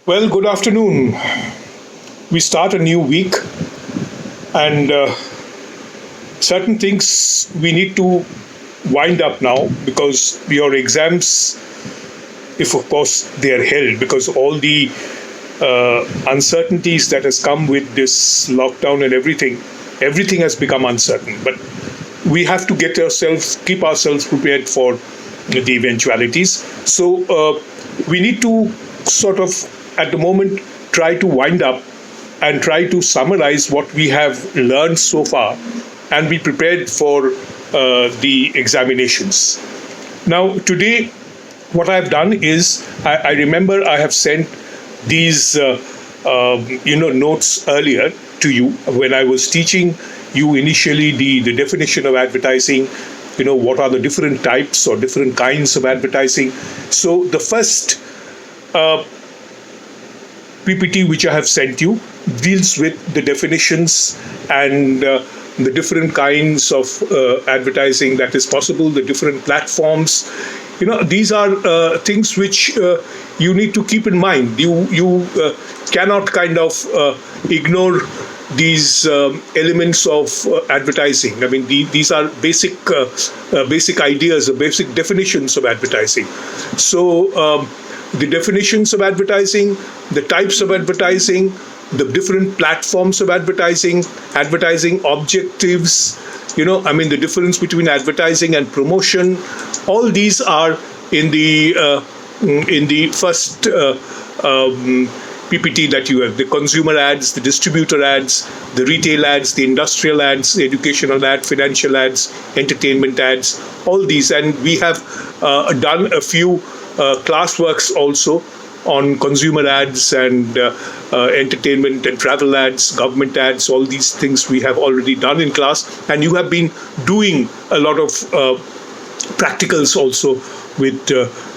Well, good afternoon. We start a new week, and certain things we need to wind up now because your exams, if of course they are held, because all the uncertainties that has come with this lockdown and everything has become uncertain. But we have to keep ourselves prepared for the eventualities. So we need to sort of, at the moment, try to wind up and try to summarize what we have learned so far and be prepared for the examinations. Now, today, what I've done is, I remember I have sent these notes earlier to you when I was teaching you initially the definition of advertising, what are the different types or different kinds of advertising. So the first PPT which I have sent you deals with the definitions and the different kinds of advertising that is possible, the different platforms. These are things which you need to keep in mind. You cannot kind of ignore these elements of advertising. I mean, these are basic ideas, basic definitions of advertising. So the definitions of advertising, the types of advertising, the different platforms of advertising objectives, the difference between advertising and promotion, all these are in the first PPT that you have: the consumer ads, the distributor ads, the retail ads, the industrial ads, the educational ad, financial ads, entertainment ads, all these. And we have done a few classworks also on consumer ads and entertainment and travel ads, government ads. All these things we have already done in class, and you have been doing a lot of practicals also with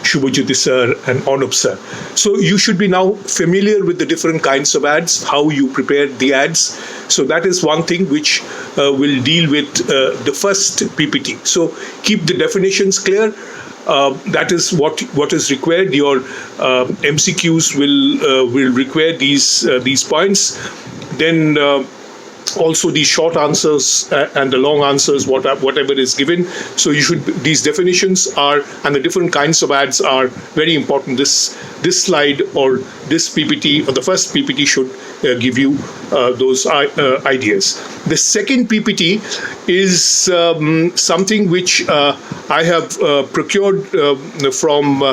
Shubhajyoti sir and Anup sir. So you should be now familiar with the different kinds of ads, how you prepare the ads. So that is one thing which will deal with the first PPT. So keep the definitions clear. That is what is required. Your MCQs will require these points. Then also the short answers and the long answers, whatever is given. So these definitions are, and the different kinds of ads are very important. This slide or this PPT or the first PPT should give you those ideas. The second PPT is something which I have procured from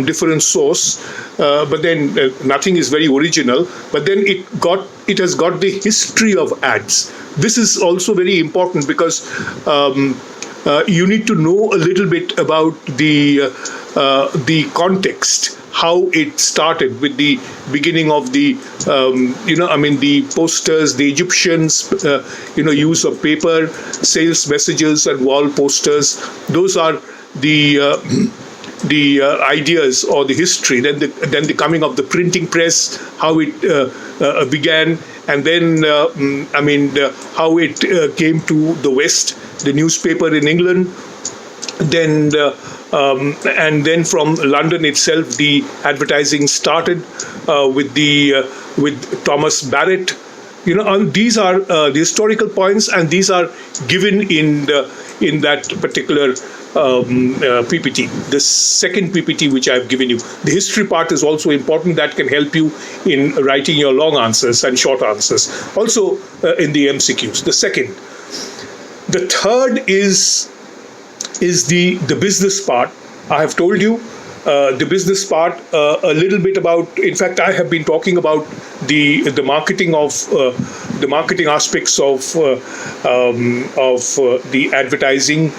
different source, but then nothing is very original. But then it has got the history of ads. This is also very important because you need to know a little bit about the context, how it started with the beginning of the the posters, the Egyptians, use of paper, sales messages and wall posters. Those are the ideas or the history. Then the coming of the printing press, how it began, and then how it came to the West, the newspaper in England. Then and then from London itself, the advertising started with Thomas Barrett. These are the historical points, and these are given in that particular PPT. The second PPT which I've given you. The history part is also important. That can help you in writing your long answers and short answers. Also in the MCQs. The third is the business part. I have told you the business part a little bit about. In fact, I have been talking about the marketing of the marketing aspects of the advertising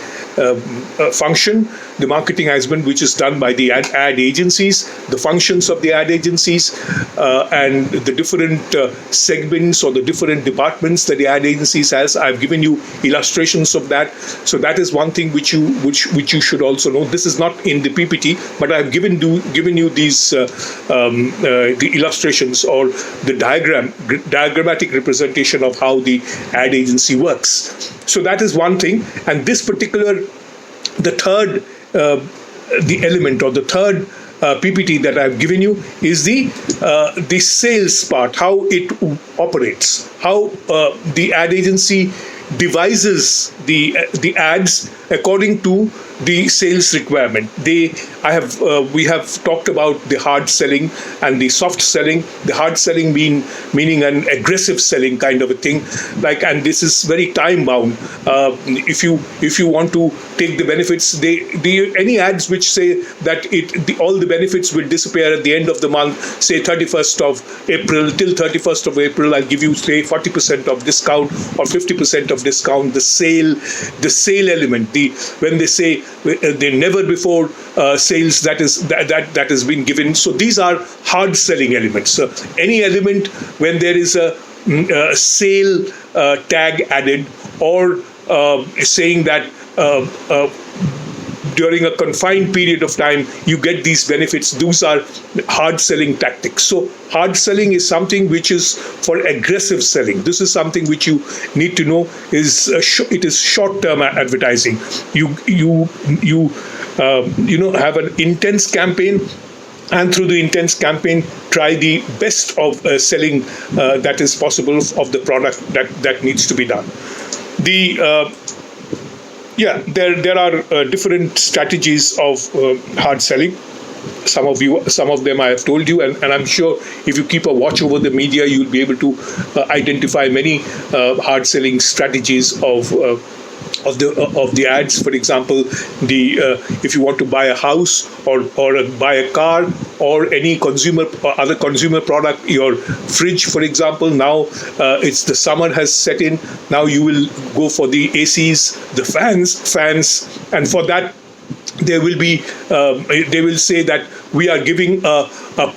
function, the marketing aspect which is done by the ad agencies, the functions of the ad agencies, and the different segments or the different departments that the ad agencies has. I've given you illustrations of that. So that is one thing which you should also know. This is not in the PPT, but I've given you these the illustrations or the diagrammatic representation of how the ad agency works. So that is one thing. And this particular, the third the element or the third PPT that I've given you is the sales part, how it operates, how the ad agency devises the ads according to the sales requirement. We have talked about the hard selling and the soft selling. The hard selling meaning an aggressive selling kind of a thing, and this is very time bound. If you want to take the benefits, any ads which say that all the benefits will disappear at the end of the month, say 31st of April till 31st of April, I'll give you say 40% of discount or 50% of discount. The sale element, when they say the never before sales that has been given. So these are hard selling elements. So any element when there is a sale tag added, or saying that during a confined period of time you get these benefits, those are hard selling tactics. So hard selling is something which is for aggressive selling. This is something which you need to know it is short term advertising. You have an intense campaign, and through the intense campaign try the best of selling that is possible of the product that needs to be done. There are different strategies of hard selling. Some of them I have told you, and I'm sure if you keep a watch over the media, you'll be able to identify many hard selling strategies of the ads. For example, if you want to buy a house or buy a car or any other consumer product, your fridge, for example, now it's the summer has set in. Now you will go for the ACs, the fans, and for that they will say that we are giving a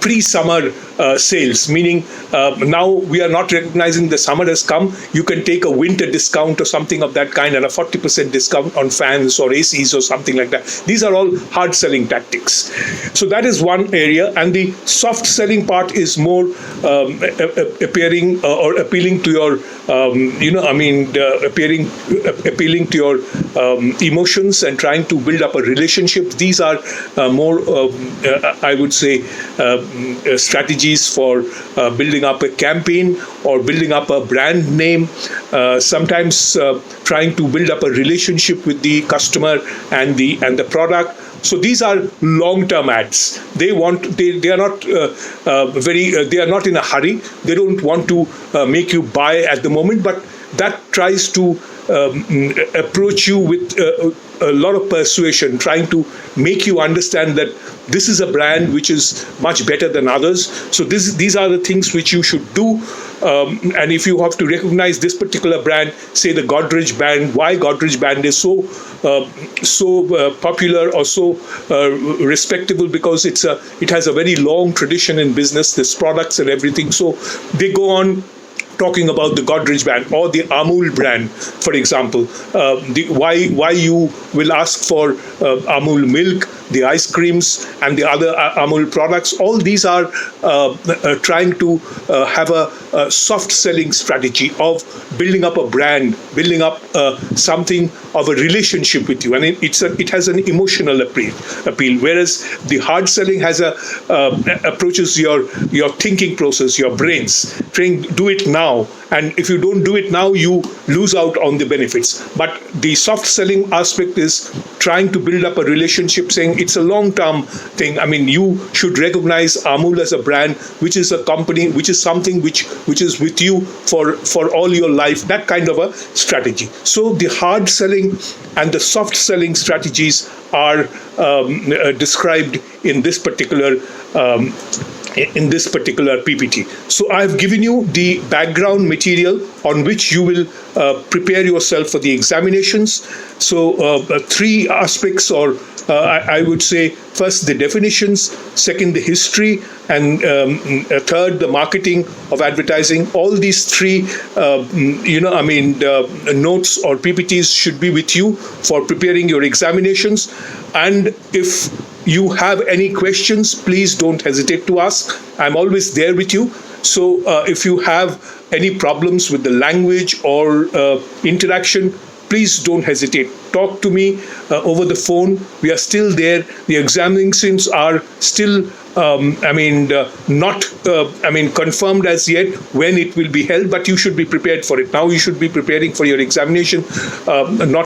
pre-summer sales, meaning now we are not recognizing the summer has come. You can take a winter discount or something of that kind, and a 40% discount on fans or ACs or something like that. These are all hard selling tactics. So that is one area, and the soft selling part is more appealing to your appealing to your emotions and trying to build up a relationship. These are more I would say strategies for building up a campaign or building up a brand name, sometimes trying to build up a relationship with the customer and the product. So these are long-term ads. They are not in a hurry. They don't want to make you buy at the moment, but that tries to approach you with a lot of persuasion, trying to make you understand that this is a brand which is much better than others. So these are the things which you should do. And if you have to recognize this particular brand, say the Godrej brand, why Godrej brand is so popular or so respectable, because it has a very long tradition in business, this products and everything. So they go on talking about the Godrej brand or the Amul brand, for example. Why you will ask for Amul milk, the ice creams, and the other Amul products. All these are trying to have a soft selling strategy of building up a brand, building up something of a relationship with you, and it has an emotional appeal. Whereas the hard selling has approaches your thinking process, your brains, saying do it now, and if you don't do it now, you lose out on the benefits. But the soft selling aspect is trying to build up a relationship, saying it's a long-term thing. I mean, you should recognize Amul as a brand, which is a company, which is something which is with you for all your life, that kind of a strategy. So the hard selling and the soft selling strategies are described in this particular PPT. So I've given you the background material on which you will prepare yourself for the examinations. So three aspects, or I would say, first the definitions, second the history, and third the marketing of advertising. All these three notes or PPTs should be with you for preparing your examinations. And if you have any questions, please don't hesitate to ask. I'm always there with you. So if you have any problems with the language or interaction, please don't hesitate. Talk to me over the phone. We are still there. The examinations are still, not, confirmed as yet when it will be held, but you should be prepared for it. Now you should be preparing for your examination, not